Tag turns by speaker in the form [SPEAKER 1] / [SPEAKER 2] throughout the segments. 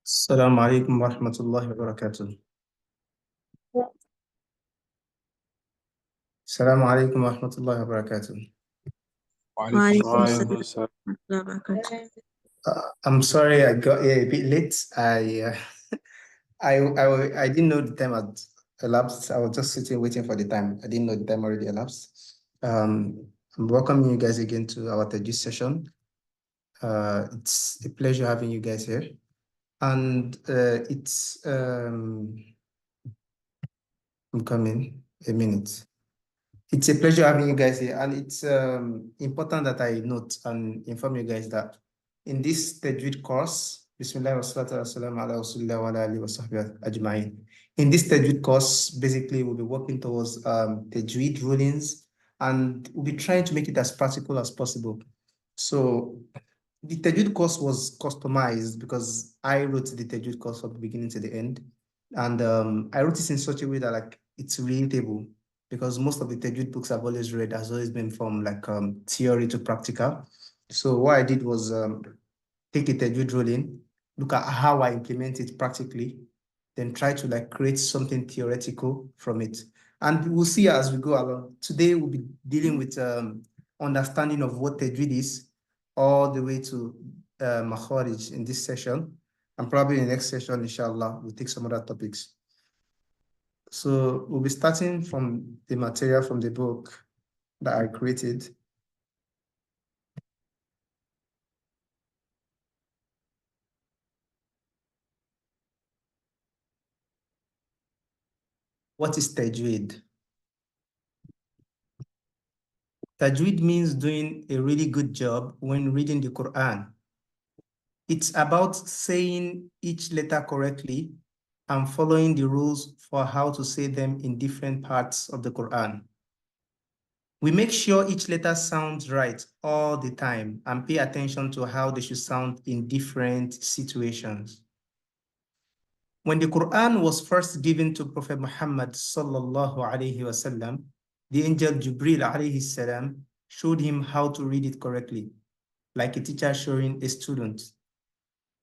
[SPEAKER 1] السلام عليكم ورحمة الله وبركاته. السلام عليكم ورحمة الله وبركاته.
[SPEAKER 2] وعليكم
[SPEAKER 3] وعليكم
[SPEAKER 2] السلام.
[SPEAKER 3] السلام ورحمة الله وبركاته.
[SPEAKER 1] I'm sorry I got here a bit late. I didn't know the time had elapsed. I was just sitting waiting for the time. I didn't know the time already elapsed. I'm welcoming you guys again to our Tajweed session. It's a pleasure having you guys here. And I'm coming a minute. It's a pleasure having you guys here, and it's important that I note and inform you guys that in this Tajweed course, Bismillah wa salatu wa salam ala Rasulillah wa ala alihi wa sahbihi ajma'in. In this Tajweed course, basically, we'll be working towards Tajweed rulings, and we'll be trying to make it as practical as possible. So the Tajweed course was customized because I wrote the Tajweed course from the beginning to the end, and I wrote it in such a way that like it's relatable, because most of the Tajweed books I've always read has always been from like theory to practical. So what I did was take a Tajweed ruling, look at how I implement it practically, then try to like create something theoretical from it. And we'll see as we go along. Today we'll be dealing with understanding of what Tajweed is, all the way to Makharij in this session. And probably in the next session, inshallah, we'll take some other topics. So we'll be starting from the material from the book that I created. What is Tajweed? Tajweed means doing a really good job when reading the Quran. It's about saying each letter correctly and following the rules for how to say them in different parts of the Quran. We make sure each letter sounds right all the time and pay attention to how they should sound in different situations. When the Quran was first given to Prophet Muhammad sallallahu alaihi wasallam, the angel Jibril alayhi salam showed him how to read it correctly, like a teacher showing a student.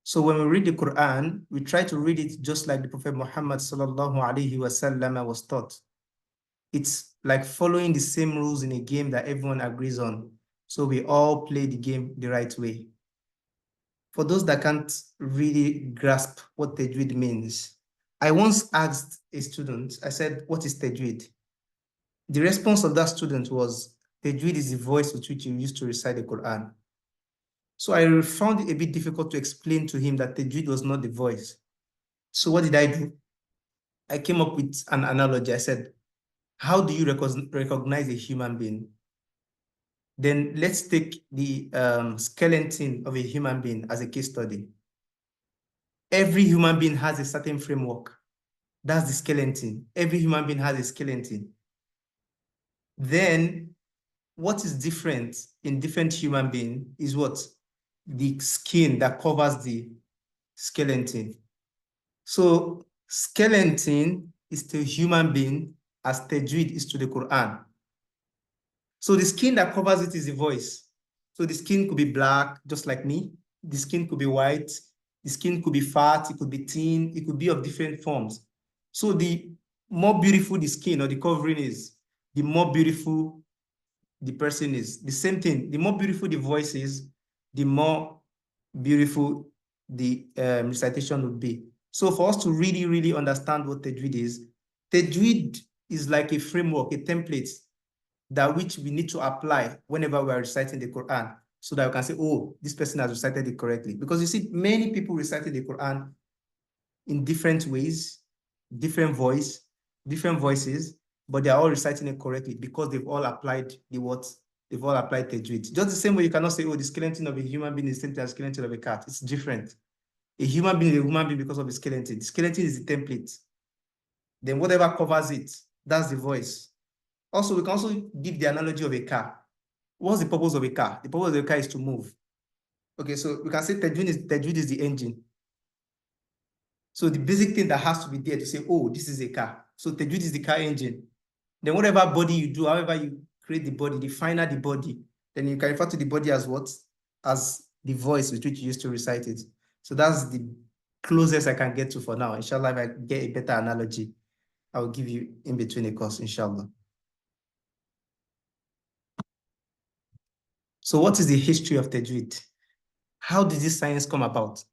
[SPEAKER 1] So when we read the Quran, we try to read it just like the Prophet Muhammad sallallahu alaihi wasallam was taught. It's like following the same rules in a game that everyone agrees on. So we all play the game the right way. For those that can't really grasp what Tajweed means, I once asked a student, I said, what is Tajweed? The response of that student was, Tajweed is the voice with which you used to recite the Quran. So I found it a bit difficult to explain to him that Tajweed was not the voice. So what did I do? I came up with an analogy. I said, how do you recognize a human being? Then let's take the skeleton of a human being as a case study. Every human being has a certain framework. That's the skeleton. Every human being has a skeleton. Then what is different in different human beings is what? The skin that covers the skeleton. So skeleton is to a human being as Tajweed is to the Quran. So the skin that covers it is the voice. So the skin could be black, just like me. The skin could be white. The skin could be fat. It could be thin. It could be of different forms. So the more beautiful the skin or the covering is, the more beautiful the person is. The same thing. The more beautiful the voice is, the more beautiful the recitation would be. So for us to really, really understand what Tajweed is like a framework, a template that which we need to apply whenever we are reciting the Quran, so that we can say, oh, this person has recited it correctly. Because you see, many people recited the Quran in different ways, different voices, but they are all reciting it correctly because they've all applied the words. They've all applied Tajweed. Just the same way you cannot say, oh, the skeleton of a human being is the same thing as the skeleton of a cat. It's different. A human being is a human being because of the skeleton. The skeleton is the template. Then whatever covers it, that's the voice. Also, we can also give the analogy of a car. What's the purpose of a car? The purpose of a car is to move. Okay, so we can say Tajweed is the engine. So the basic thing that has to be there to say, oh, this is a car. So Tajweed is the car engine. Then whatever body you do, however you create the body, the finer the body, then you can refer to the body as what? As the voice with which you used to recite it. So that's the closest I can get to for now. Inshallah, if I get a better analogy, I will give you in between the course, inshallah. So what is the history of Tajweed? How did this science come about?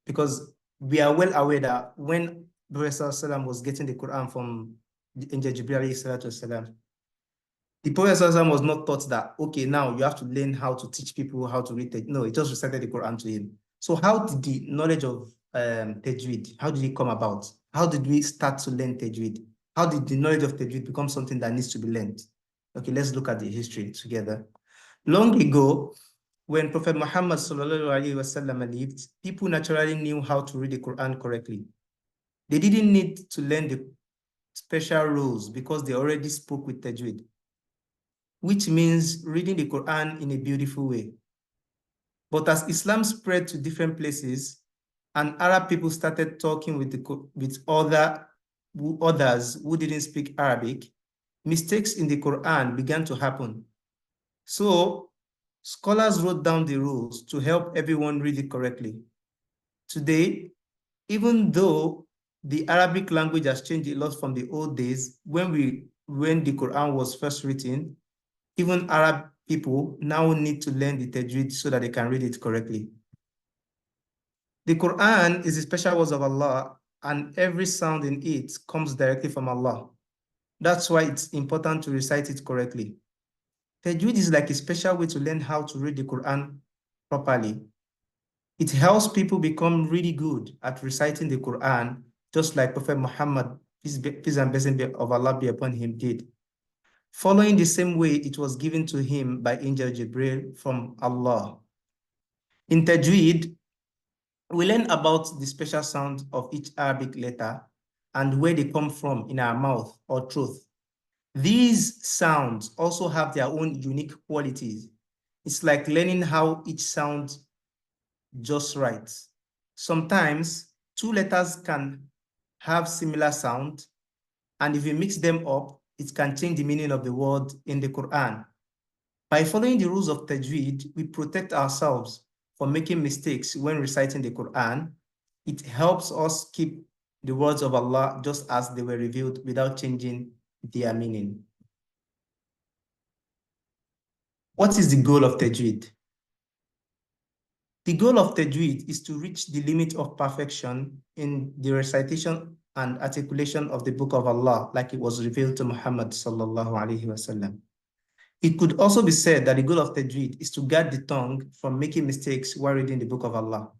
[SPEAKER 1] Because we are well aware that when Prophet ﷺ was getting the Quran from the angel Jibreel ﷺ, the Prophet ﷺ was not taught that, okay, now you have to learn how to teach people how to read Tajweed. No, he just recited the Quran to him. So how did the knowledge of Tajweed, how did it come about? How did we start to learn Tajweed? How did the knowledge of Tajweed become something that needs to be learned? Okay, let's look at the history together. Long ago, when Prophet Muhammad lived, people naturally knew how to read the Quran correctly. They didn't need to learn the special rules because they already spoke with Tajweed, which means reading the Quran in a beautiful way. But as Islam spread to different places and Arab people started talking with others who didn't speak Arabic, mistakes in the Quran began to happen. So scholars wrote down the rules to help everyone read it correctly. Today, even though the Arabic language has changed a lot from the old days when the Quran was first written, even Arab people now need to learn the Tajweed so that they can read it correctly. The Quran is the special words of Allah, and every sound in it comes directly from Allah. That's why it's important to recite it correctly. Tajweed is like a special way to learn how to read the Quran properly. It helps people become really good at reciting the Quran, just like Prophet Muhammad, peace and blessing of Allah be upon him, did. Following the same way it was given to him by Angel Jibreel from Allah. In Tajweed, we learn about the special sound of each Arabic letter and where they come from in our mouth or throat. These sounds also have their own unique qualities. It's like learning how each sound just right. Sometimes two letters can have similar sound, and if you mix them up, it can change the meaning of the word in the Quran. By following the rules of Tajweed, we protect ourselves from making mistakes when reciting the Quran. It helps us keep the words of Allah just as they were revealed without changing their meaning. What is the goal of Tajweed? The goal of Tajweed is to reach the limit of perfection in the recitation and articulation of the Book of Allah, like it was revealed to Muhammad sallallahu alaihi wasallam. It could also be said that the goal of Tajweed is to guard the tongue from making mistakes while reading the Book of Allah.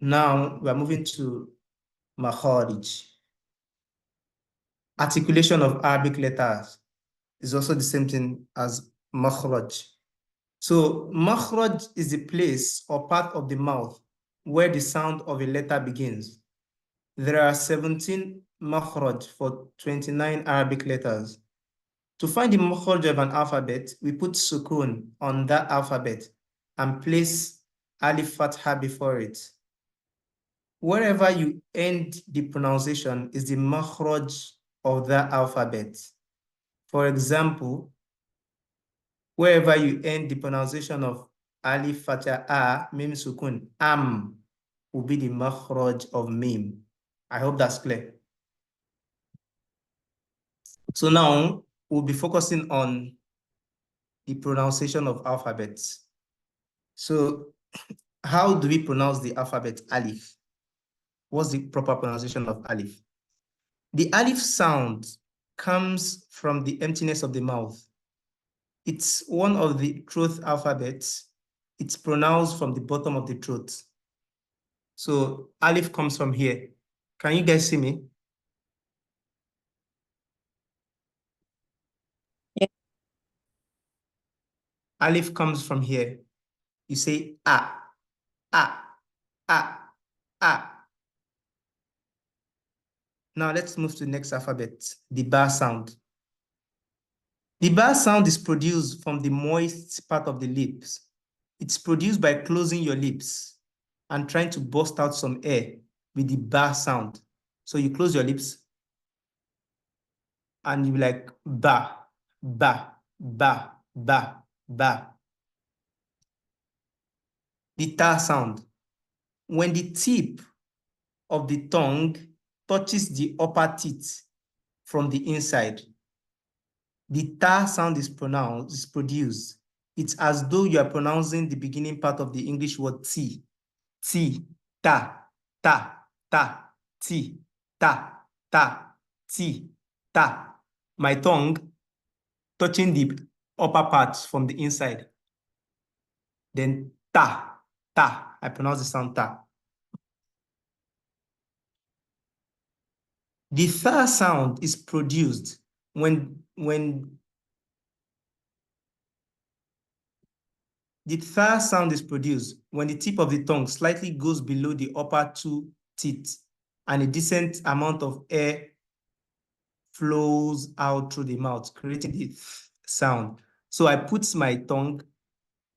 [SPEAKER 1] Now we are moving to Makharij. Articulation of Arabic letters is also the same thing as Makhraj. So Makhraj is the place or part of the mouth where the sound of a letter begins. There are 17 Makhraj for 29 Arabic letters. To find the makhraj of an alphabet, we put sukun on that alphabet and place alif fatha before it. Wherever you end the pronunciation is the makhraj of that alphabet. For example, wherever you end the pronunciation of alif fatha a, mim sukun, am will be the makhraj of mim. I hope that's clear. So now we'll be focusing on the pronunciation of alphabets. So how do we pronounce the alphabet alif? What's the proper pronunciation of alif? The alif sound comes from the emptiness of the mouth. It's one of the throat alphabets. It's pronounced from the bottom of the throat. So alif comes from here. Can you guys see me?
[SPEAKER 3] Yeah.
[SPEAKER 1] Alif comes from here. You say ah, ah, ah, ah. Now let's move to the next alphabet, the ba sound. The ba sound is produced from the moist part of the lips. It's produced by closing your lips and trying to burst out some air with the ba sound. So you close your lips and you be like ba, ba, ba, ba, ba. the ta sound. When the tip of the tongue touches the upper teeth from the inside, the ta sound is produced. It's as though you are pronouncing the beginning part of the English word T. T, ta, ta, ta, T, ta, ta, T, ta. My tongue touching the upper parts from the inside. Then ta, ta. I pronounce the sound ta. The tha sound is produced when the tha sound is produced when the tip of the tongue slightly goes below the upper two teeth and a decent amount of air flows out through the mouth, creating the th sound. So I put my tongue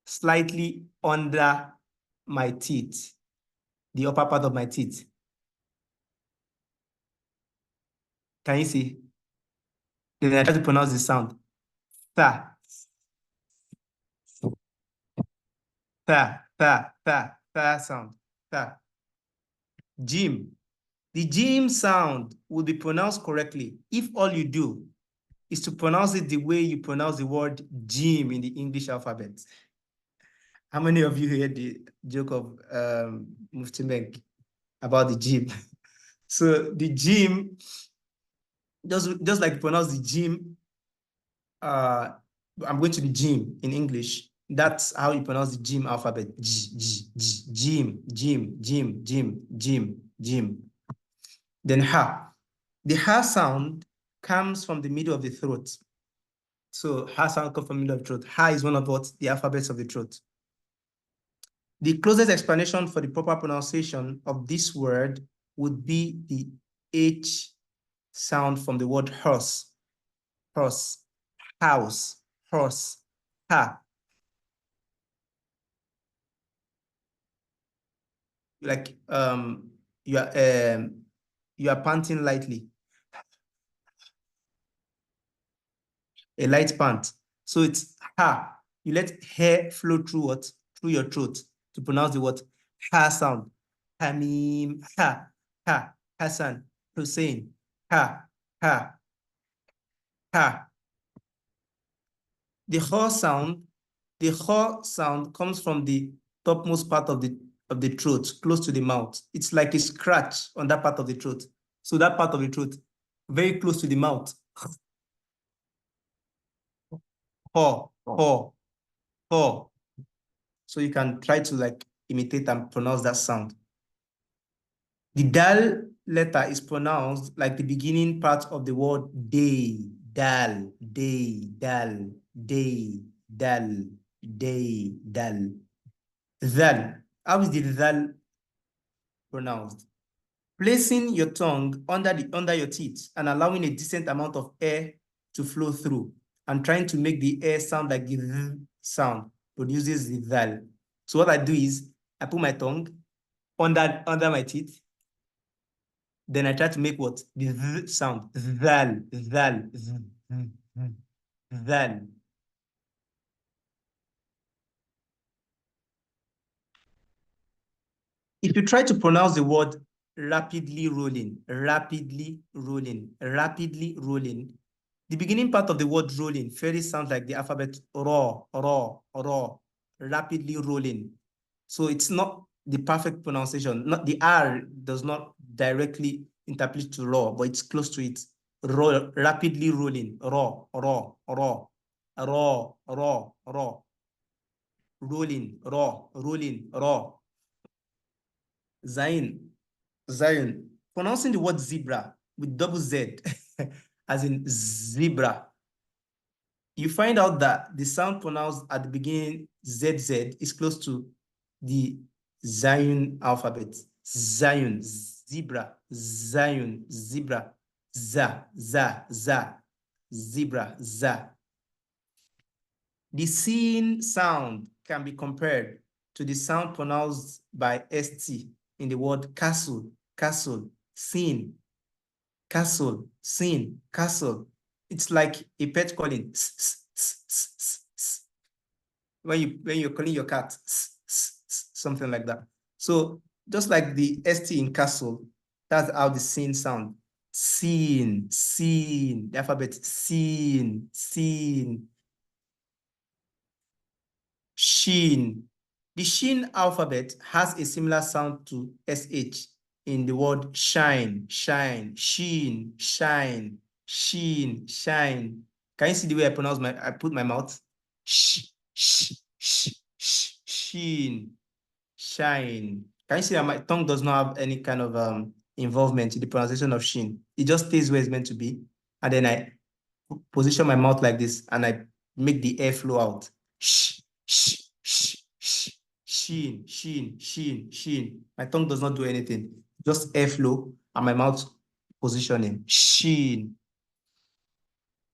[SPEAKER 1] slightly under my teeth, the upper part of my teeth. Can you see? Then I try to pronounce the sound. Tha, tha, tha, tha, tha sound. Tha. Gym. The gym sound will be pronounced correctly if all you do is to pronounce it the way you pronounce the word gym in the English alphabet. How many of you heard the joke of Mufti Menk about the gym? So the gym, just like you pronounce the gym, I'm going to the gym in English. That's how you pronounce the gym alphabet. Gym, gym, gym, gym, gym, gym. Then ha. The ha sound comes from the middle of the throat. So ha sound comes from the middle of the throat. Ha is one of what the alphabets of the throat. The closest explanation for the proper pronunciation of this word would be the H sound from the word horse. Horse, house, horse, ha. Like you are panting lightly. A light pant. So it's ha. You let hair flow through what? Through your throat to pronounce the word ha sound. Hamim, ha, ha, Hassan, Hussein, ha, ha, ha. The ho sound comes from the topmost part of the throat, close to the mouth. It's like a scratch on that part of the throat. So that part of the throat, very close to the mouth. Ho, ho, ho. So you can try to like imitate and pronounce that sound. The dal letter is pronounced like the beginning part of the word day, dal, day, dal, day, dal, day, dal. Dhal. How is the dhal pronounced? Placing your tongue under your teeth and allowing a decent amount of air to flow through and trying to make the air sound like the th sound produces the dhal. So what I do is I put my tongue under my teeth. Then I try to make what? The th sound. Dhal, dhal, dhal. If you try to pronounce the word rapidly rolling, rapidly rolling, rapidly rolling, the beginning part of the word rolling fairly sounds like the alphabet raw, raw, raw, rapidly rolling. So it's not the perfect pronunciation. Not the R does not directly interpret to raw, but it's close to it. Raw, rapidly rolling, raw, raw, raw, raw, raw, raw, rolling, raw, rolling, raw. Zion. Pronouncing the word zebra with double Z, as in zebra. You find out that the sound pronounced at the beginning, ZZ, is close to the Zion alphabet. Zion, zebra, Zion, zebra, za, zebra, za. The seen sound can be compared to the sound pronounced by ST in the word castle, castle, seen, castle, seen, castle. It's like a pet calling. When you're calling your cat. something like that. So just like the ST in castle, that's how the seen sound. Seen, seen, the alphabet seen, seen. Sheen. The Sheen alphabet has a similar sound to SH in the word shine, shine, sheen, shine, sheen, shine. Can you see the way I put my mouth? Sheen, shine. Can you see that my tongue does not have any kind of involvement in the pronunciation of sheen? It just stays where it's meant to be. And then I position my mouth like this and I make the air flow out. Sheen, sheen, sheen, sheen. My tongue does not do anything. Just airflow and my mouth positioning. Sheen.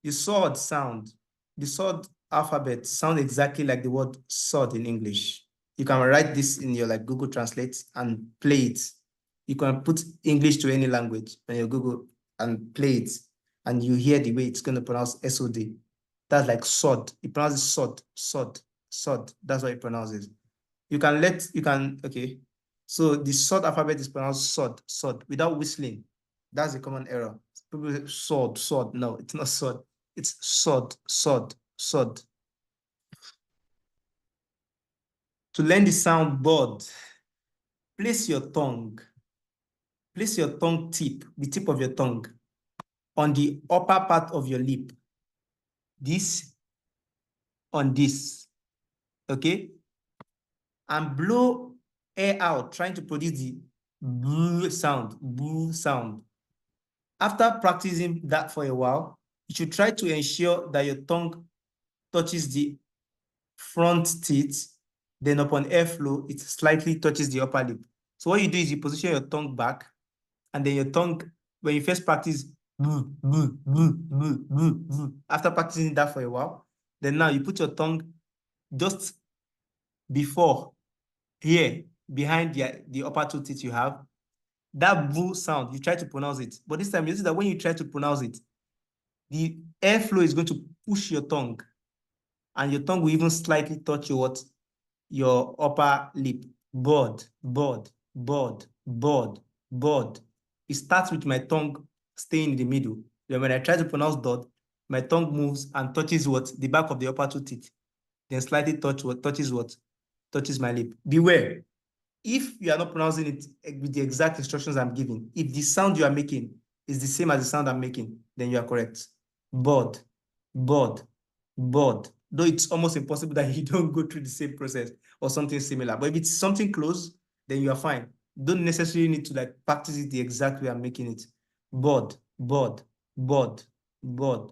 [SPEAKER 1] The sword sound, the sword alphabet sound exactly like the word sword in English. You can write this in your like Google Translate and play it. You can put English to any language on your Google and play it, and you hear the way it's going to pronounce SOD. That's like sword. It pronounces sword, sword, sword. That's what it pronounces. Okay. So the sword alphabet is pronounced sword, sword, without whistling. That's a common error. People say sword, sword. No, it's not sword. It's sword, sword, sword. To learn the sound board, place your tongue tip, the tip of your tongue, on the upper part of your lip. This on this, okay? And blow air out, trying to produce the boo sound, boo sound. After practicing that for a while, you should try to ensure that your tongue touches the front teeth. Then upon airflow, it slightly touches the upper lip. So what you do is you position your tongue back, and then your tongue, when you first practice, after practicing that for a while, then now you put your tongue just before here, behind the upper two teeth you have. That boo sound, you try to pronounce it. But this time, you see that when you try to pronounce it, the airflow is going to push your tongue, and your tongue will even slightly touch your upper lip. Board, board, board, board, board. It starts with my tongue staying in the middle. Then when I try to pronounce dot, my tongue moves and touches the back of the upper two teeth. Then slightly touches my lip. Beware. If you are not pronouncing it with the exact instructions I'm giving, if the sound you are making is the same as the sound I'm making, then you are correct. Board, board, board. Though it's almost impossible that you don't go through the same process or something similar. But if it's something close, then you are fine. Don't necessarily need to like practice it the exact way I'm making it. Board, board, board, board.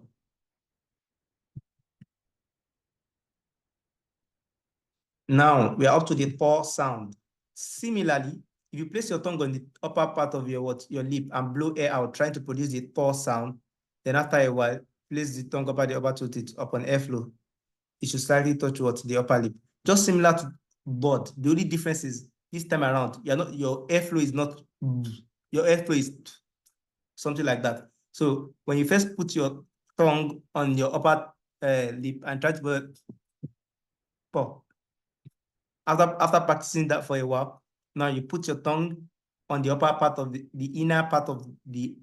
[SPEAKER 1] Now we are up to the paw sound. Similarly, if you place your tongue on the upper part of your lip and blow air out, trying to produce the paw sound, then after a while, place the tongue over the upper two teeth upon airflow. It should slightly touch the upper lip. Just similar to board. The only difference is this time around, your airflow is not, your airflow is something like that. So when you first put your tongue on your upper lip and try to paw, after practicing that for a while, now you put your tongue on the upper part of the inner part of the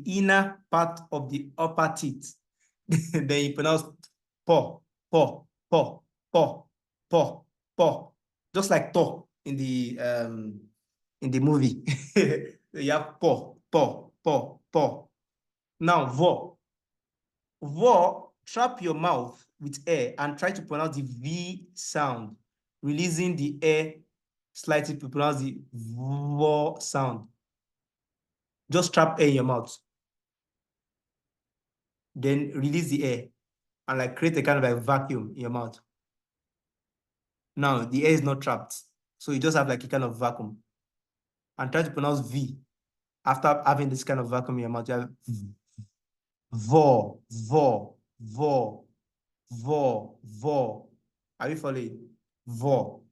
[SPEAKER 1] inner part of the upper teeth. Then you pronounce paw, paw, paw, paw, paw, paw, just like paw in the movie. You have paw, paw, paw, paw. Now vo. Vo, trap your mouth with air and try to pronounce the V sound, releasing the air slightly to pronounce the vo sound. Just trap air in your mouth. Then release the air and like create a kind of like vacuum in your mouth. Now the air is not trapped. So you just have like a kind of vacuum. And try to pronounce V. After having this kind of vacuum in your mouth, you have vo, vo, vo, vo, vo. Are you following? Vo.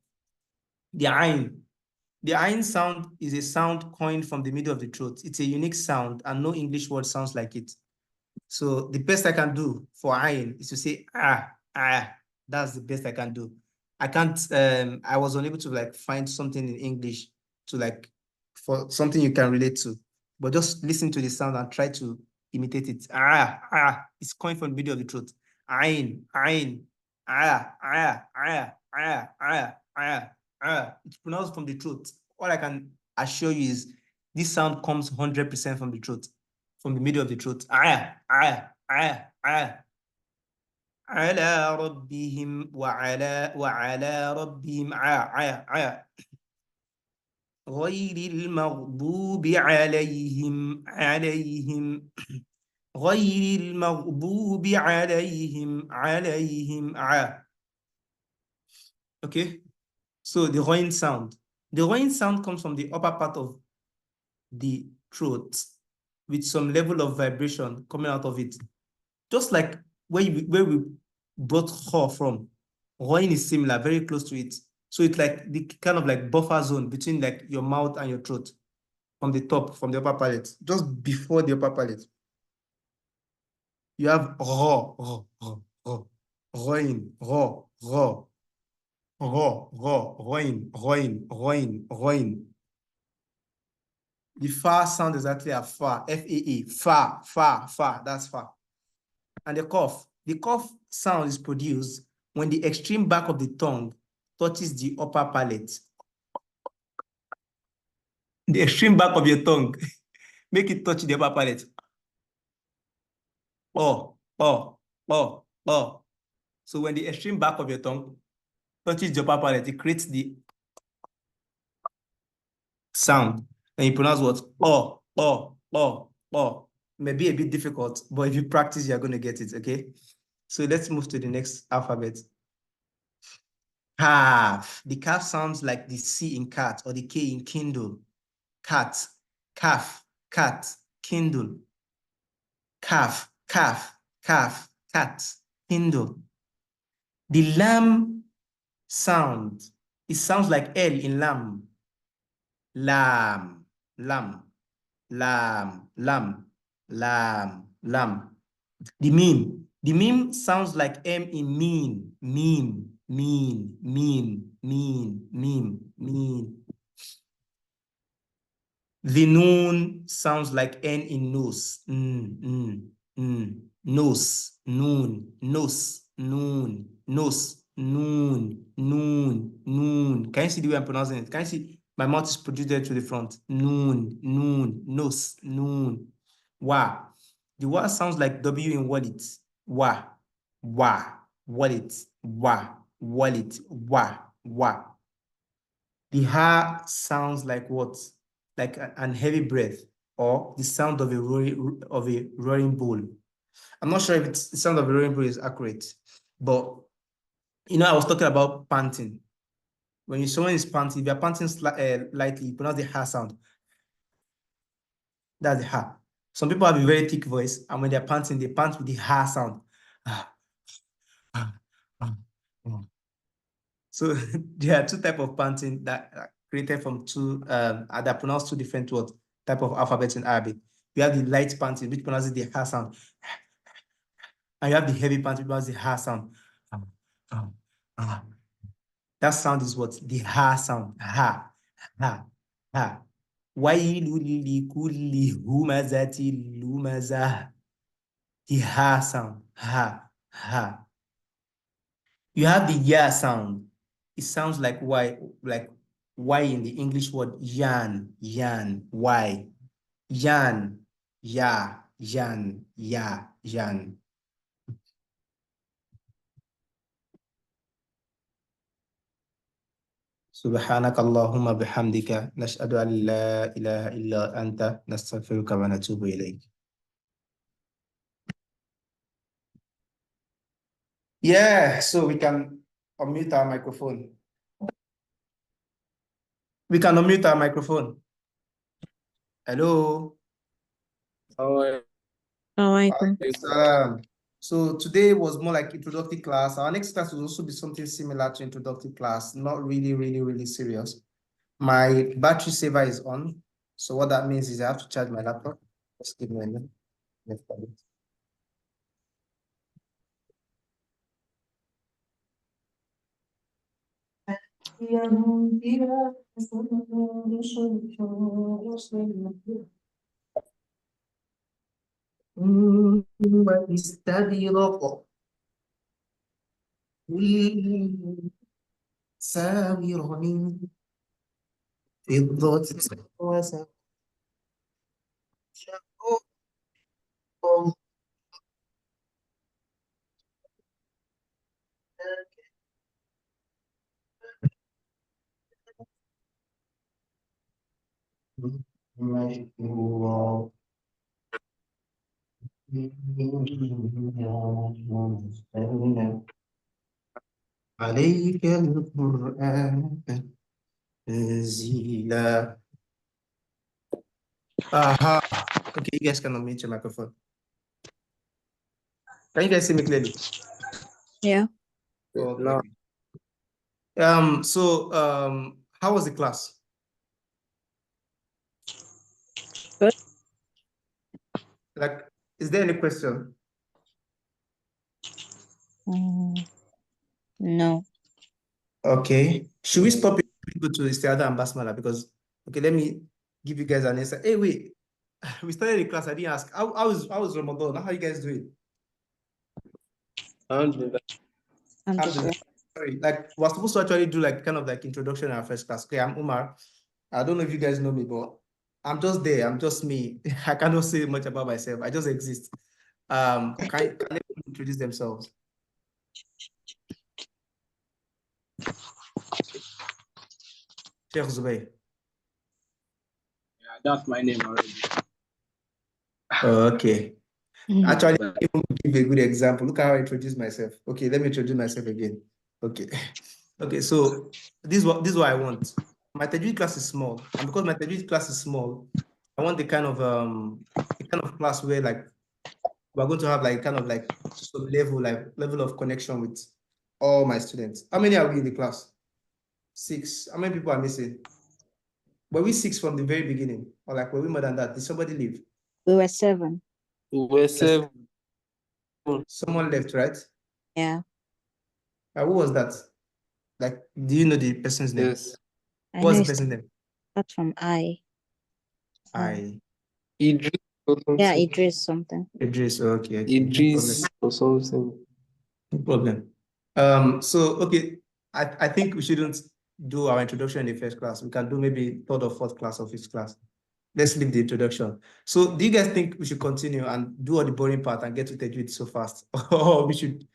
[SPEAKER 1] The ayn. The ayn sound is a sound coined from the middle of the throat. It's a unique sound and no English word sounds like it. So the best I can do for ayn is to say ah, ah. That's the best I can do. I can't, I was unable to like find something in English to like, for something you can relate to, but just listen to the sound and try to imitate it. It's coming from the middle of the throat. Ain, it's pronounced from the throat. All I can assure you is this sound comes 100% from the throat, from the middle of the throat. على ربهم وعلى ربهم غير المغضوب عليهم غير المغضوب عليهم Okay, so the roin sound. The roin sound comes from the upper part of the throat with some level of vibration coming out of it. Just like where we brought ho from, roin is similar, very close to it. So it's like the kind of like buffer zone between like your mouth and your throat from the top, from the upper palate, just before the upper palate. You have roin, roin. The fa sound is actually a fa, F-A-A, fa, that's fa. And the cough sound is produced when the extreme back of the tongue touches the upper palate. The extreme back of your tongue, make it touch the upper palate. Oh. So when the extreme back of your tongue touches the upper palate, it creates the sound. And you pronounce what? Oh. Maybe a bit difficult, but if you practice, you're going to get it, okay? So let's move to the next alphabet. Calf. The calf sounds like the C in cat or the K in kindle. Cat, calf, cat, kindle. Calf, cat, kindle. The lamb sound, it sounds like L in lamb. Lamb. The meme sounds like M in mean. The noon sounds like N in nose. Nose, noon. Can you see the way I'm pronouncing it? Can you see my mouth is projected to the front? Noon, nose, noon. Wa. The wa sounds like W in wallet. Wa, wallet, wa. The ha sounds like what? Like an heavy breath or the sound of a roaring bull. I'm not sure if it's the sound of a roaring bull is accurate, but you know, I was talking about panting. When someone is panting, if you're panting lightly, you pronounce the ha sound. That's the ha. Some people have a very thick voice, and when they're panting, they pant with the ha sound. So there are two types of panting that are created from two, that pronounce two different words, type of alphabets in Arabic. You have the light panting, which pronounces the ha sound. And you have the heavy panting, which pronounces the ha sound. That sound is what? The ha sound. Ha. Wailul likulli humazatil lumazah. The ha sound. Ha. You have the ya sound. It sounds like Y in the English word yan, Y. Yan, ya, yan. سبحانك اللهم بحمدك نشهد أن لا إله إلا أنت نستغفرك ونتوب إليك. Yeah, so we can unmute our microphone. Hello. So today was more like introductory class. Our next class will also be something similar to introductory class, not really serious. My battery saver is on. So what that means is I have to charge my laptop. Just give me a minute. واستبرق كل ساور من فضة وسواء مشهورا عليك القرآن تنزيلا. Aha. Okay, you guys can unmute your microphone. Can you guys see me clearly?
[SPEAKER 3] Yeah.
[SPEAKER 1] Oh,
[SPEAKER 2] No.
[SPEAKER 1] how was the class?
[SPEAKER 3] Good.
[SPEAKER 1] Like, is there any question?
[SPEAKER 3] No.
[SPEAKER 1] Okay. Should we stop it? Go to Istiada and Basmala because okay, let me give you guys an answer. Hey, wait. We started the class. I didn't ask. How is Ramadan? How you guys doing?
[SPEAKER 2] Alhamdulillah.
[SPEAKER 3] Alhamdulillah.
[SPEAKER 1] Sorry, like we're supposed to actually do like kind of like introduction in our first class. Okay, I'm Umar. I don't know if you guys know me, but I'm just there. I'm just me. I cannot say much about myself. I just exist. Can they introduce themselves? Sheikh Zubair.
[SPEAKER 2] Yeah, that's my name already.
[SPEAKER 1] Okay. Actually, even give a good example. Look how I introduced myself. Okay, let me introduce myself again. Okay. Okay, so this is what I want. My Tajweed class is small, and because my Tajweed class is small, I want the kind of class where like we're going to have like kind of like some level of connection with all my students. How many are we in the class? 6. How many people are missing? Were we 6 from the very beginning, or like were we more than that? Did somebody leave?
[SPEAKER 3] We were 7.
[SPEAKER 2] We're 7.
[SPEAKER 1] Someone left, right?
[SPEAKER 3] Yeah.
[SPEAKER 1] Who was that? Like, do you know the person's name?
[SPEAKER 2] Yes.
[SPEAKER 3] I
[SPEAKER 1] What's
[SPEAKER 3] know
[SPEAKER 1] the
[SPEAKER 3] it's
[SPEAKER 1] person's name?
[SPEAKER 3] start from I.
[SPEAKER 2] Idris or something.
[SPEAKER 3] Yeah, Idris something.
[SPEAKER 1] Idris. Okay.
[SPEAKER 2] Idris or something.
[SPEAKER 1] No problem. So okay, I think we shouldn't do our introduction in the first class. We can do maybe third or fourth class or fifth class. Let's leave the introduction. So do you guys think we should continue and do all the boring part and get to Tajweed so fast? Or we should,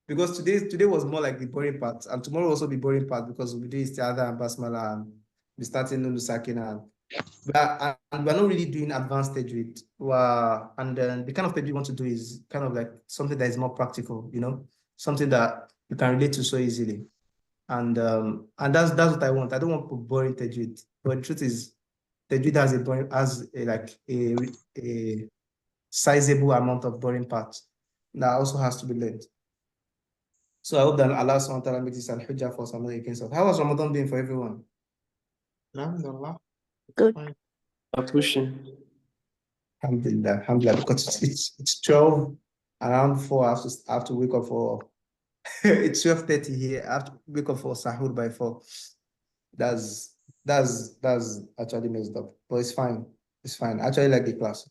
[SPEAKER 1] because today was more like the boring part, and tomorrow will also be boring part because we'll be doing Istiada and Basmala and we starting Nunu Sakina. And we're not really doing advanced Tajweed. And then the kind of Tajweed we want to do is kind of like something that is more practical, something that you can relate to so easily. And that's what I want. I don't want to boring Tajweed. But the truth is, Tajweed has a sizable amount of boring parts that also has to be learned. So I hope that Allah subhanahu wa ta'ala makes this al-hujjah for somebody against us. How was Ramadan been for everyone?
[SPEAKER 2] Alhamdulillah.
[SPEAKER 3] Good.
[SPEAKER 2] I'm pushing.
[SPEAKER 1] Alhamdulillah, alhamdulillah, because it's 12, around 4, I have to wake up for it's 12:30 here. I have to wake up for sahur by 4. That's actually messed up. But it's fine. It's fine. I actually like the class.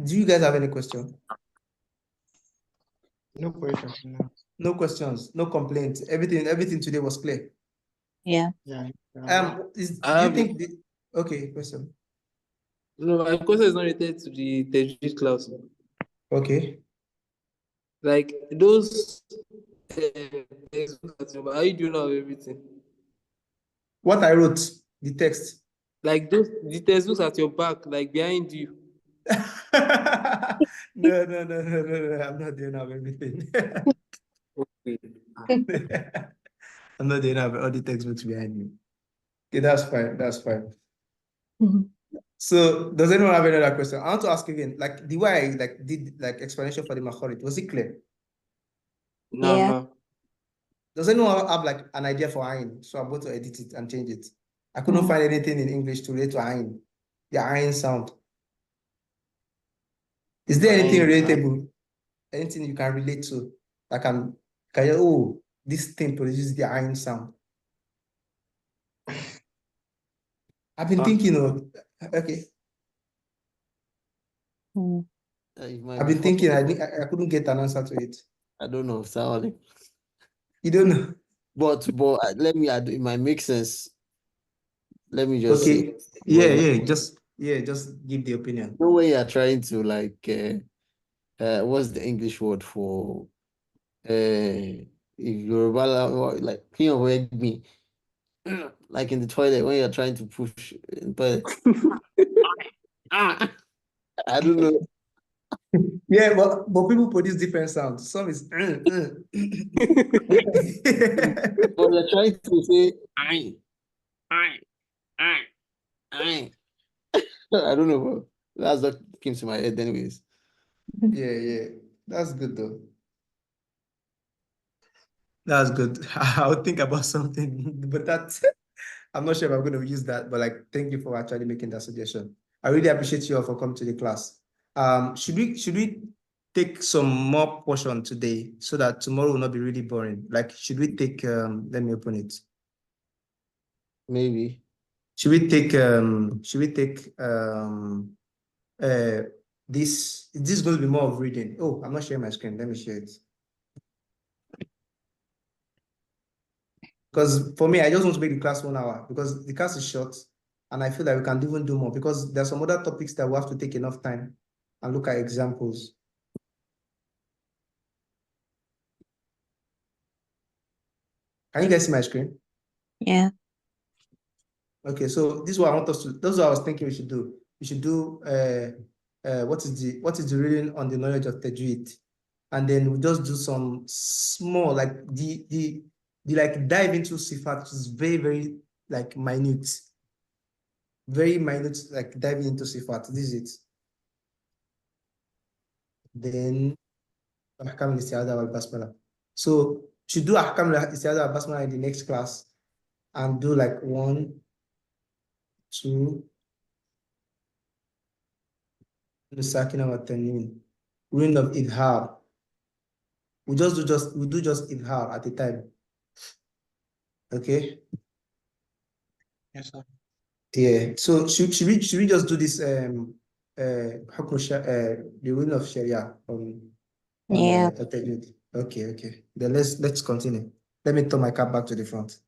[SPEAKER 1] Do you guys have any question?
[SPEAKER 2] No question. No.
[SPEAKER 1] No questions, no complaints. Everything today was clear.
[SPEAKER 3] Yeah.
[SPEAKER 2] Yeah.
[SPEAKER 1] Do you think okay, question.
[SPEAKER 2] No, my question is not related to the Tajweed class.
[SPEAKER 1] Okay.
[SPEAKER 2] Like those textbooks, how you doing now everything?
[SPEAKER 1] What I wrote, the text.
[SPEAKER 2] Like those the textbooks at your back, like behind you.
[SPEAKER 1] No, I'm not doing everything.
[SPEAKER 2] Okay.
[SPEAKER 1] I'm not doing all the textbooks behind me. Okay, that's fine. That's fine. So does anyone have any other question? I want to ask again, like the way I like did like explanation for the Makhorit, was it clear?
[SPEAKER 2] No,
[SPEAKER 3] Yeah.
[SPEAKER 2] no.
[SPEAKER 1] Does anyone have like an idea for Ain? So I'm going to edit it and change it. I couldn't find anything in English to relate to Ain. The Ain sound. Is there anything relatable? Anything you can relate to? Like can you, this thing produces the Ain sound? I've been thinking of, okay.
[SPEAKER 2] It might
[SPEAKER 1] I've
[SPEAKER 2] be
[SPEAKER 1] been thinking,
[SPEAKER 2] fun.
[SPEAKER 1] I couldn't get an answer to it.
[SPEAKER 2] I don't know. Sorry.
[SPEAKER 1] You don't know?
[SPEAKER 2] But let me add, it might make sense. Let me just say,
[SPEAKER 1] Okay. Just give the opinion.
[SPEAKER 2] no way you're trying to like what's the English word for if you're like clean of me like in the toilet when you're trying to push in the toilet. I don't know.
[SPEAKER 1] Yeah, but people produce different sounds. Some is
[SPEAKER 2] But you're trying to say I, I, I. I don't know. That's what came to my head anyways.
[SPEAKER 1] Yeah. That's good though. That's good. I'll think about something, but I'm not sure if I'm going to use that. But like, thank you for actually making that suggestion. I really appreciate you all for coming to the class. Should we take some more portion today so that tomorrow will not be really boring? Like, should we take let me open it.
[SPEAKER 2] Maybe.
[SPEAKER 1] Should we take this is going to be more of reading. Oh, I'm not sharing my screen. Let me share it. Because for me, I just want to make the class 1 hour because the class is short and I feel like we can even do more because there's some other topics that we have to take enough time and look at examples. Can you guys see my screen?
[SPEAKER 3] Yeah.
[SPEAKER 1] Okay, so this is what I want us to, that's what I was thinking we should do. We should do what is the reading on the knowledge of Tajweed? And then we just do some small, like the like dive into Sifat, which is very, very like minute. Very minute, like diving into Sifat. This is it. Then Ahkam al-Isti'adha wal Basmala. So should do Ahkam al-Isti'adha wal Basmala in the next class and do like 1, 2, the Sakina wa Tanween, ruin of Idhar. We do just Idhar at the time. Okay.
[SPEAKER 4] Yes, sir.
[SPEAKER 1] Yeah. So should we just do this the ruin of Sharia on
[SPEAKER 3] Yeah.
[SPEAKER 1] Tajweed? Okay. Then let's continue. Let me turn my cap back to the front.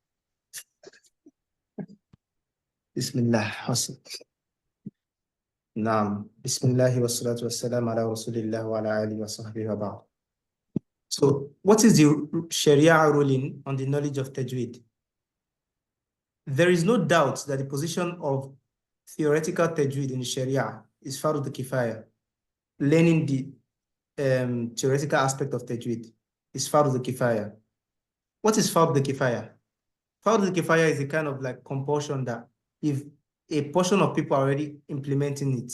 [SPEAKER 1] Bismillah. Naam. Bismillah wa salatu wa salam ala rasulillah wa ala alihi wa sahbihi wa ba'd. So, what is the Sharia ruling on the knowledge of Tajweed? There is no doubt that the position of theoretical Tajweed in Sharia is Fardu Kifaya. Learning the theoretical aspect of Tajweed is Fardu Kifaya. What is Fardu Kifaya? Fardu Kifaya is a kind of like compulsion that if a portion of people are already implementing it,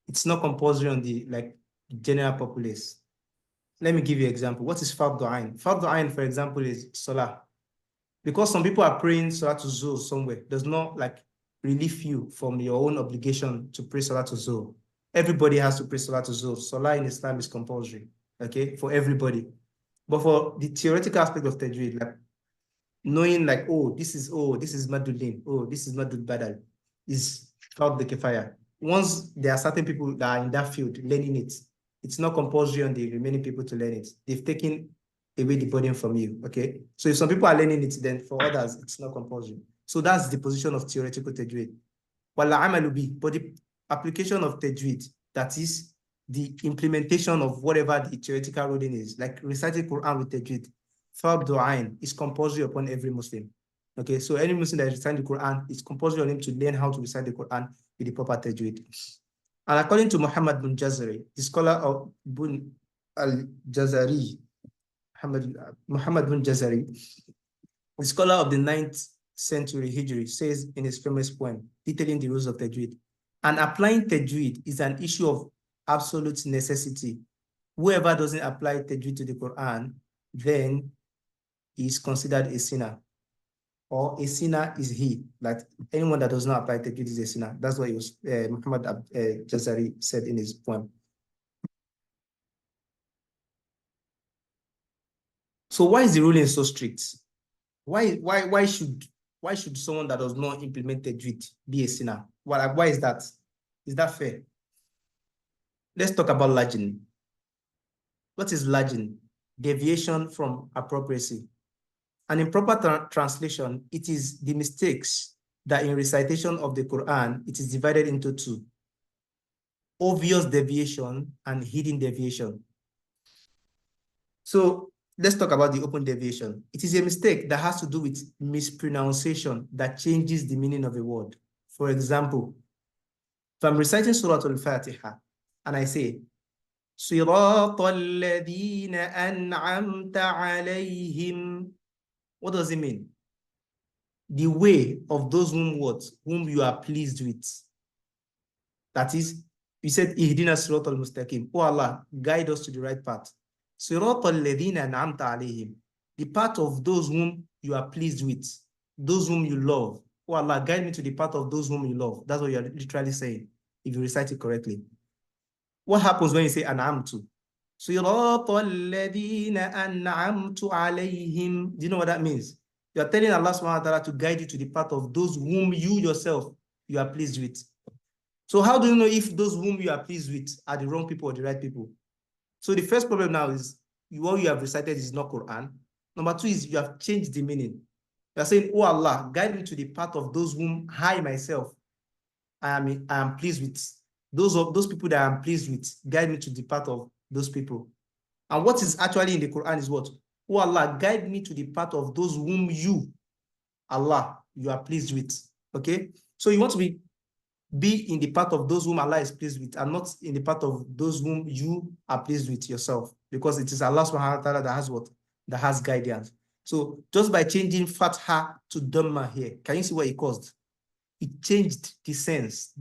[SPEAKER 1] it's not compulsory on the like general populace. Let me give you an example. What is Fardu Ain? Fardu Ain, for example, is Salah. Because some people are praying Salah to Zuhr somewhere, does not like relieve you from your own obligation to pray Salah to Zuhr. Everybody has to pray Salah to Zuhr. Salah in Islam is compulsory, okay, for everybody. But for the theoretical aspect of Tajweed, like knowing like, this is Madulin, this is Madul Badal, is called the Kefaya. Once there are certain people that are in that field learning it, it's not compulsory on the remaining people to learn it. They've taken away the burden from you, okay? So if some people are learning it, then for others, it's not compulsory. So that's the position of theoretical Tajweed. Wala amalu bi, but the application of Tajweed, that is the implementation of whatever the theoretical ruling is, like reciting Quran with Tajweed, Fardu Ain is compulsory upon every Muslim. Okay, so any Muslim that is reciting the Quran, it's compulsory on him to learn how to recite the Quran with the proper Tajweed. And according to Muhammad bin Jazari, the scholar of Bun al-Jazari, Muhammad bin Jazari, the scholar of the 9th century Hijri, says in his famous poem, detailing the rules of Tajweed, and applying Tajweed is an issue of absolute necessity. Whoever doesn't apply Tajweed to the Quran, then is considered a sinner, or a sinner is he. Like anyone that does not apply Tajweed is a sinner. That's what Muhammad Jazari said in his poem. So why is the ruling so strict? Why should Why should someone that does not implement tajweed be a sinner? Why is that? Is that fair? Let's talk about lajin. What is lajin? Deviation from appropriacy. An improper translation, it is the mistakes that in recitation of the Quran, it is divided into two: obvious deviation and hidden deviation. So let's talk about the open deviation. It is a mistake that has to do with mispronunciation that changes the meaning of a word. For example, if I'm reciting Surah Al-Fatiha and I say, صراط الذين أنعمت عليهم, what does it mean? The way of those whom you are pleased with. That is, you said, Ihdina Sirat al-Mustaqim. Oh Allah, guide us to the right path. Sirat al-Ladina an'amta alayhim. The path of those whom you are pleased with, those whom you love. Oh Allah, guide me to the path of those whom you love. That's what you're literally saying, if you recite it correctly. What happens when you say an'amtu? Sirat al-Ladina an'amtu alayhim. Do you know what that means? You are telling Allah subhanahu wa ta'ala to guide you to the path of those whom you yourself, you are pleased with. So how do you know if those whom you are pleased with are the wrong people or the right people? So the first problem now is what you have recited is not Quran. Number two is you have changed the meaning. You are saying, oh Allah, guide me to the path of those whom I myself I am pleased with. Those people that I am pleased with, guide me to the path of those people. And what is actually in the Quran is what? Oh Allah, guide me to the path of those whom you, Allah, you are pleased with. Okay? So you want to be in the path of those whom Allah is pleased with, and not in the path of those whom you are pleased with yourself, because it is Allah subhanahu wa ta'ala that has what? That has guidance. So just by changing fatha to dhamma here, can you see what it caused? It changed the sense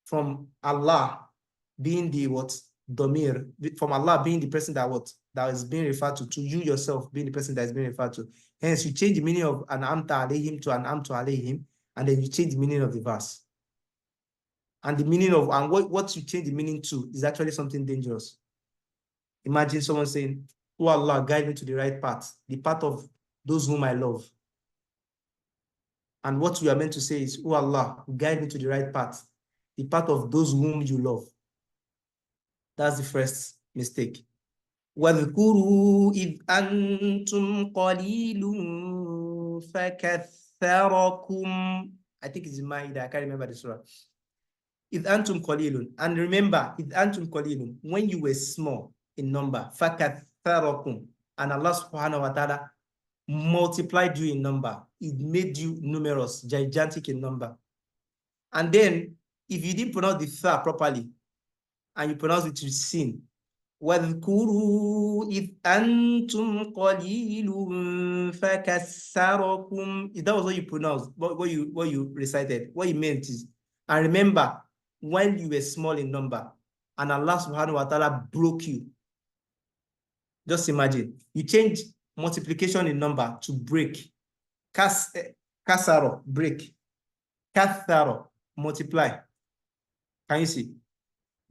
[SPEAKER 1] from Allah being the what? Domir, from Allah being the person that what? That is being referred to you yourself being the person that is being referred to. Hence, you change the meaning of an'amta alayhim to an'amtu alayhim, and then you change the meaning of the verse. And the meaning of, and what you change the meaning to is actually something dangerous. Imagine someone saying, oh Allah, guide me to the right path, the path of those whom I love. And what we are meant to say is, oh Allah, guide me to the right path, the path of those whom you love. That's the first mistake. وَاذْكُرُوا إِذْ أَنْتُمْ قَلِيلٌ فَكَثَّرَكُمْ. I think it's in Ma'idah, I can't remember the surah. إِذْ أَنْتُمْ قَلِيلٌ. And remember, إِذْ أَنْتُمْ قَلِيلٌ, when you were small in number, فَكَثَّرَكُمْ. And Allah subhanahu wa ta'ala multiplied you in number. It made you numerous, gigantic in number. And then, if you didn't pronounce the tha properly, and you pronounce it with sin, وَاذْكُرُوا إِذْ أَنْتُمْ قَلِيلٌ فَكَثَّرَكُمْ. If that was what you pronounced, what you recited, what it meant is, and remember, when you were small in number, and Allah subhanahu wa ta'ala broke you. Just imagine, you change multiplication in number to break. Kasaro, break. Katharo, multiply. Can you see?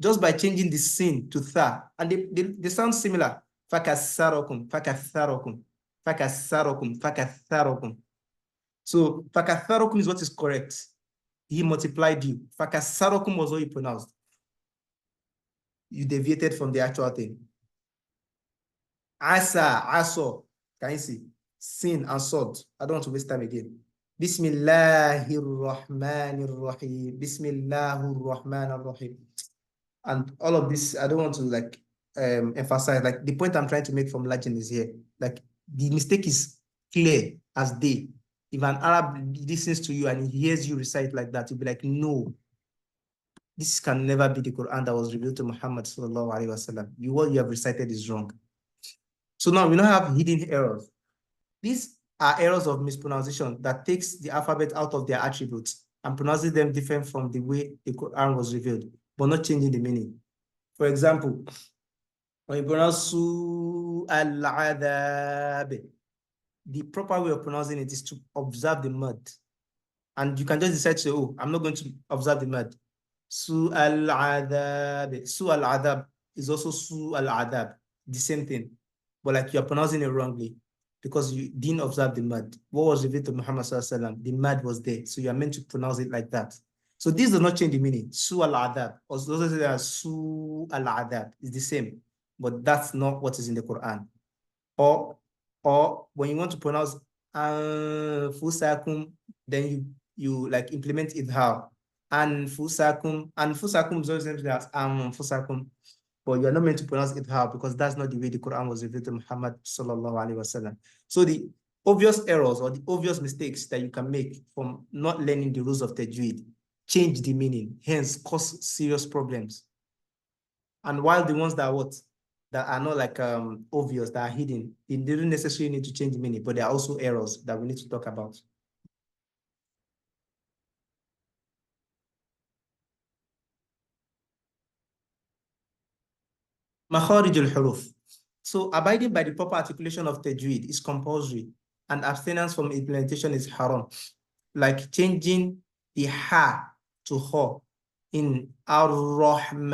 [SPEAKER 1] Just by changing the sin to tha, and they sound similar. Fakatharokum, fakatharokum, fakatharokum, fakatharokum. So fakatharokum is what is correct. He multiplied you. Fakatharokum was what you pronounced. You deviated from the actual thing. Asa, aso. Can you see? Sin and sword. I don't want to waste time again. Bismillahirrahmanirrahim. Bismillahirrahmanirrahim. And all of this, I don't want to emphasize, the point I'm trying to make from Lajin is here. The mistake is clear as day. If an Arab listens to you and he hears you recite like that, he'll be like, no, this can never be the Quran that was revealed to Muhammad sallallahu alaihi wasallam. What you have recited is wrong. So now we don't have hidden errors. These are errors of mispronunciation that takes the alphabet out of their attributes and pronounces them different from the way the Quran was revealed, but not changing the meaning. For example, when you pronounce Su al-Adab, the proper way of pronouncing it is to observe the mud. And you can just decide to say, oh, I'm not going to observe the mud. Su al-Adab. Su al-Adab is also Su al-Adab, the same thing. But you're pronouncing it wrongly. because you didn't observe the mad. What was revealed to Muhammad sallallahu alaihi wasallam? The mad was there, so you are meant to pronounce it like that. So this does not change the meaning. Su al-adab, or those say that su al-adab is the same, but that's not what is in the Quran. Or when you want to pronounce fusakum, then you like implement idhar. Fusakum is always the same as fusakum. But you are not meant to pronounce idhar because that's not the way the Quran was revealed to Muhammad sallallahu alaihi wasallam. So the obvious errors or the obvious mistakes that you can make from not learning the rules of tajweed change the meaning, hence cause serious problems. And while the ones that are that are not like obvious, that are hidden, they didn't necessarily need to change the meaning, but there are also errors that we need to talk about. Makharij al-huruf. So abiding by the proper articulation of tajweed is compulsory, and abstinence from implementation is haram. Like changing the ha to ho in ar-Rahman.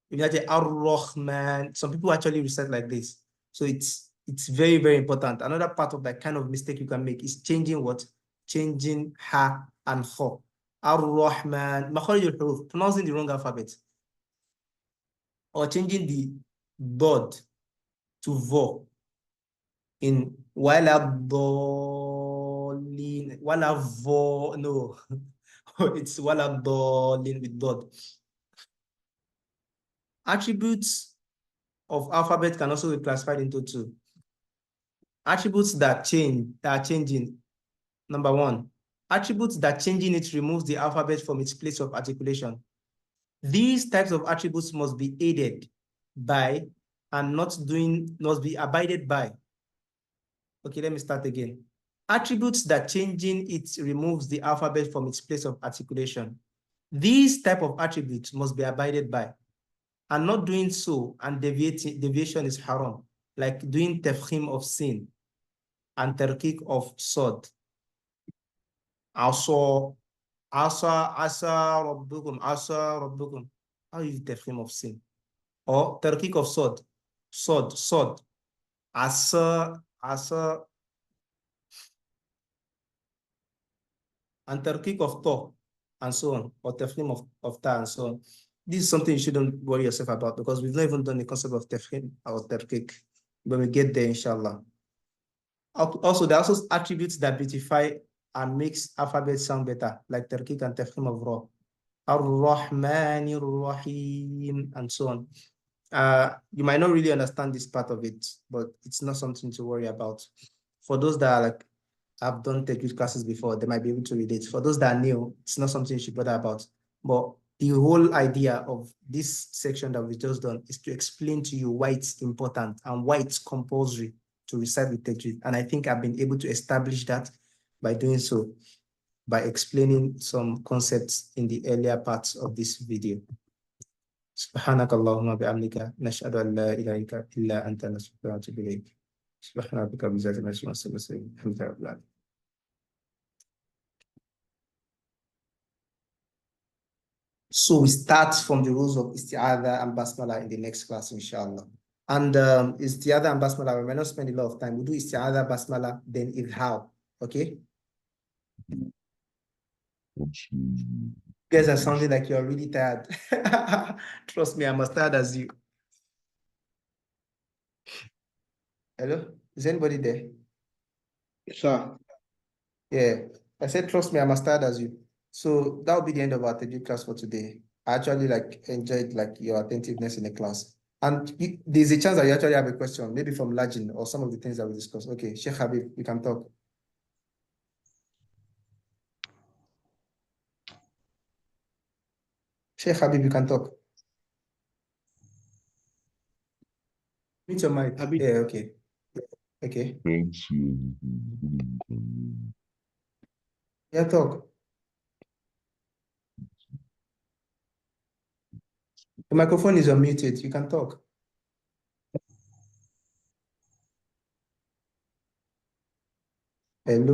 [SPEAKER 1] You know, ar-Rahman. Some people actually recite like this. So it's very, very important. Another part of that kind of mistake you can make is changing what? Changing ha and ho. Ar-Rahman. Makharij al-huruf, pronouncing the wrong alphabet. Or changing the dod to vo in wala dolin, wala vo, no, it's wala dolin with dod. Attributes of alphabet can also be classified into two. Attributes that are changing. Number one, attributes that changing it removes the alphabet from its place of articulation. These types of attributes must be aided by and must be abided by. Okay, let me start again. Attributes that changing it removes the alphabet from its place of articulation. These type of attributes must be abided by. And not doing so and deviation is haram, like doing tafkhim of sin and tarkik of sod. Also, asa rabbukum, asa rabbukum. How is tafkhim of sin? Or tarkik of sod, sod, asa, and tarkik of to, and so on, or tafkhim of ta, and so on. This is something you shouldn't worry yourself about because we've not even done the concept of tafkhim or tarkik. When we get there, inshallah. Also, there are also attributes that beautify and makes alphabet sound better, like tarkik and tafkhim of ra, ar-Rahmanir Rahim, and so on. You might not really understand this part of it, but it's not something to worry about. For those that are like have done tajweed classes before, they might be able to relate. For those that are new, it's not something you should bother about. But the whole idea of this section that we've just done is to explain to you why it's important and why it's compulsory to recite with tajweed. And I think I've been able to establish that by doing so, by explaining some concepts in the earlier parts of this video. سبحانك اللهم وبحمدك نشهد أن لا إله إلا أنت نستغفرك ونتوب إليك سبحان ربك رب العزة عما يصفون وسلام الحمد لله رب العالمين. So we start from the rules of isti'adha and basmala in the next class, inshallah. And isti'adha and basmala, we may not spend a lot of time. We do isti'adha, basmala, then idhar. Okay? You guys are sounding like you're really tired. Trust me, I'm as tired as you. Hello? Is anybody there?
[SPEAKER 4] Yes, sir.
[SPEAKER 1] Yeah. I said, trust me, I'm as tired as you. So that will be the end of our Teju class for today. I actually enjoyed your attentiveness in the class. And there's a chance that you actually have a question, maybe from Lajin or some of the things that we discussed. Okay, Sheikh Habib, we can talk. Sheikh Habib, you can talk. Mute your mic.
[SPEAKER 4] Habib.
[SPEAKER 1] Yeah, okay. Okay. Yeah, talk. The microphone is unmuted. You can talk. Hello.